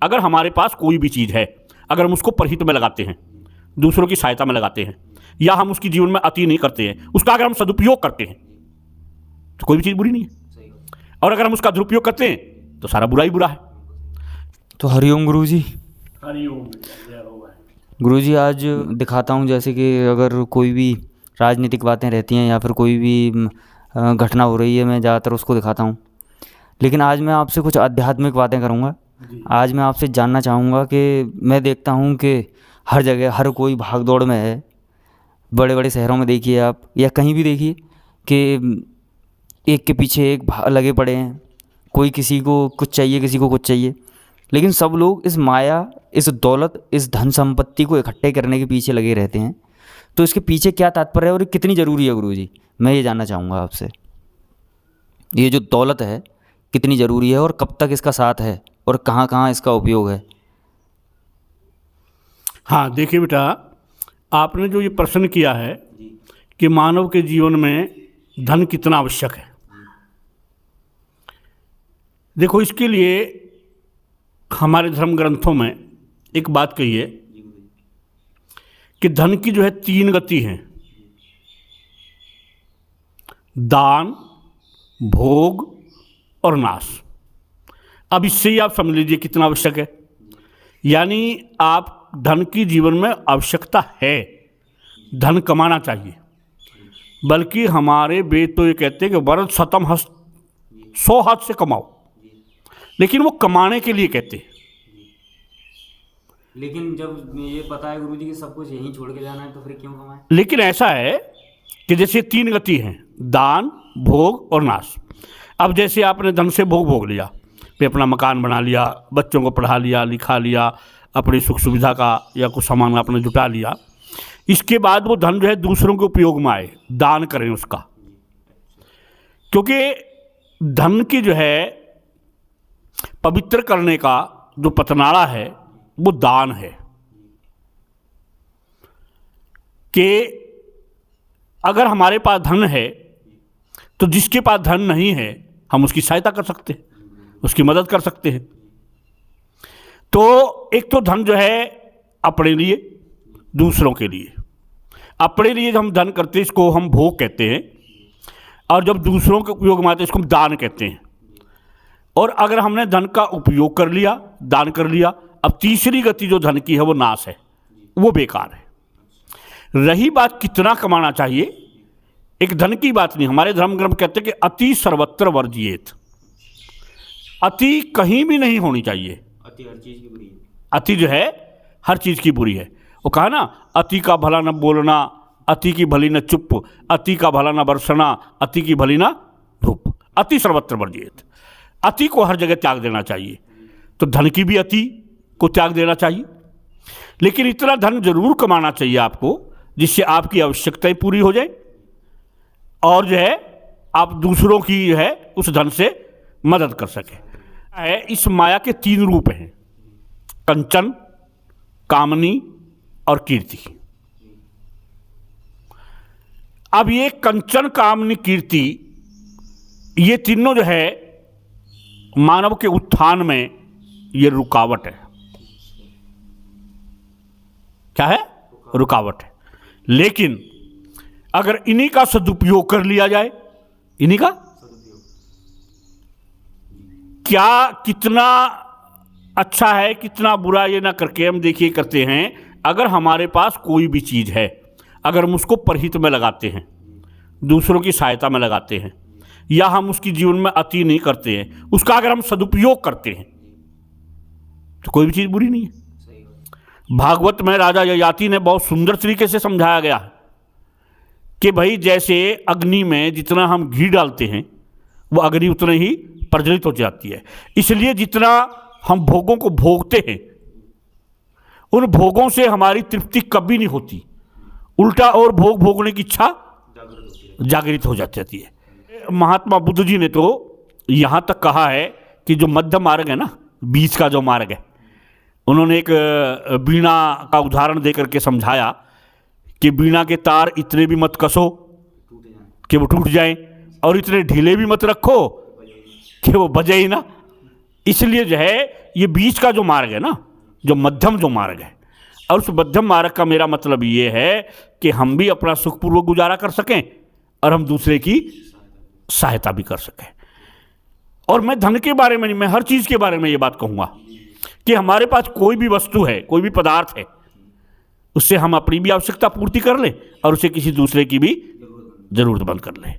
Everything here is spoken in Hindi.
अगर हमारे पास कोई भी चीज़ है, अगर हम उसको परहित में लगाते हैं, दूसरों की सहायता में लगाते हैं, या हम उसकी जीवन में अति नहीं करते हैं, उसका अगर हम सदुपयोग करते हैं तो कोई भी चीज़ बुरी नहीं है। और अगर हम उसका दुरुपयोग करते हैं तो सारा बुरा ही बुरा है। तो हरिओम गुरुजी। हरिओम गुरुजी, आज दिखाता हूँ जैसे कि अगर कोई भी राजनीतिक बातें रहती हैं या फिर कोई भी घटना हो रही है, मैं ज़्यादातर उसको दिखाता हूँ। लेकिन आज मैं आपसे कुछ आध्यात्मिक बातें करूँगा। आज मैं आपसे जानना चाहूँगा कि मैं देखता हूँ कि हर जगह हर कोई भाग दौड़ में है। बड़े बड़े शहरों में देखिए आप, या कहीं भी देखिए कि एक के पीछे एक लगे पड़े हैं। कोई किसी को कुछ चाहिए, किसी को कुछ चाहिए, लेकिन सब लोग इस माया, इस दौलत, इस धन संपत्ति को इकट्ठे करने के पीछे लगे रहते हैं। तो इसके पीछे क्या तात्पर्य है और कितनी ज़रूरी है गुरुजी? मैं ये जानना चाहूँगा आपसे, ये जो दौलत है कितनी ज़रूरी है और कब तक इसका साथ है और कहाँ कहाँ इसका उपयोग है? हाँ, देखिए बेटा, आपने जो ये प्रश्न किया है कि मानव के जीवन में धन कितना आवश्यक है, देखो इसके लिए हमारे धर्म ग्रंथों में एक बात कही है कि धन की जो है 3 गति हैं: दान, भोग और नाश। अब इससे ही आप समझ लीजिए कितना आवश्यक है। यानी आप धन की जीवन में आवश्यकता है, धन कमाना चाहिए। बल्कि हमारे वेद तो ये कहते हैं कि वरद शतम हस्त, 100 हाथ से कमाओ, लेकिन वो कमाने के लिए कहते हैं। लेकिन जब ये पता है गुरुजी कि सब कुछ यहीं छोड़ के जाना है तो फिर क्यों कमाएं? लेकिन ऐसा है कि जैसे 3 गति हैं: दान, भोग और नाश। अब जैसे आपने धन से भोग लिया, फिर अपना मकान बना लिया, बच्चों को पढ़ा लिया, लिखा लिया, अपनी सुख सुविधा का या कुछ सामान आपने जुटा लिया। इसके बाद वो धन जो है दूसरों के उपयोग में आए, दान करें उसका। क्योंकि धन की जो है पवित्र करने का जो पतनाड़ा है वो दान है। कि अगर हमारे पास धन है तो जिसके पास धन नहीं है हम उसकी सहायता कर सकते हैं, उसकी मदद कर सकते हैं। तो एक तो धन जो है अपने लिए, दूसरों के लिए। अपने लिए जब हम धन करते हैं इसको हम भोग कहते हैं, और जब दूसरों के उपयोग में आते हैं इसको हम दान कहते हैं। और अगर हमने धन का उपयोग कर लिया, दान कर लिया, अब तीसरी गति जो धन की है वो नाश है, वो बेकार है। रही बात कितना कमाना चाहिए, एक धन की बात नहीं, हमारे धर्म ग्रंथ कहते हैं कि अति सर्वत्र वर्जिएत। अति कहीं भी नहीं होनी चाहिए। अति हर चीज़ की बुरी है। अति जो है हर चीज़ की बुरी है। वो कहा ना, अति का भला न बोलना, अति की भली न चुप, अति का भला न बरसना, अति की भली न धूप। अति सर्वत्र वर्जिएत। अति को हर जगह त्याग देना चाहिए। तो धन की भी अति को त्याग देना चाहिए, लेकिन इतना धन जरूर कमाना चाहिए आपको जिससे आपकी आवश्यकताएं पूरी हो जाए और जो है आप दूसरों की जो है उस धन से मदद कर सके। इस माया के 3 रूप हैं: कंचन, कामनी और कीर्ति। अब ये कंचन, कामनी, कीर्ति, ये तीनों जो है मानव के उत्थान में ये रुकावट है। क्या है? रुकावट है। लेकिन अगर इन्हीं का सदुपयोग कर लिया जाए, इन्हीं का क्या कितना अच्छा है, कितना बुरा, ये ना करके हम देखिए करते हैं। अगर हमारे पास कोई भी चीज़ है, अगर हम उसको परहित में लगाते हैं, दूसरों की सहायता में लगाते हैं, या हम उसकी जीवन में अति नहीं करते हैं, उसका अगर हम सदुपयोग करते हैं तो कोई भी चीज़ बुरी नहीं है। भागवत में राजा ययाति ने बहुत सुंदर तरीके से समझाया गया है कि भाई जैसे अग्नि में जितना हम घी डालते हैं वो अग्नि उतना ही प्रज्वलित हो जाती है। इसलिए जितना हम भोगों को भोगते हैं उन भोगों से हमारी तृप्ति कभी नहीं होती, उल्टा और भोग भोगने की इच्छा जागृत हो जाती है। महात्मा बुद्ध जी ने तो यहाँ तक कहा है कि जो मध्य मार्ग है ना, बीच का जो मार्ग है, उन्होंने एक वीणा का उदाहरण देकर के समझाया कि वीणा के तार इतने भी मत कसो कि वो टूट जाएं, और इतने ढीले भी मत रखो कि वो बजे ही ना। इसलिए जो है ये बीच का जो मार्ग है ना, जो मध्यम जो मार्ग है, और उस मध्यम मार्ग का मेरा मतलब ये है कि हम भी अपना सुखपूर्वक गुजारा कर सकें और हम दूसरे की सहायता भी कर सकें। और मैं धन के बारे में नहीं, मैं हर चीज़ के बारे में ये बात कहूँगा कि हमारे पास कोई भी वस्तु है, कोई भी पदार्थ है, उससे हम अपनी भी आवश्यकता पूर्ति कर लें और उसे किसी दूसरे की भी ज़रूरत बंद कर लें।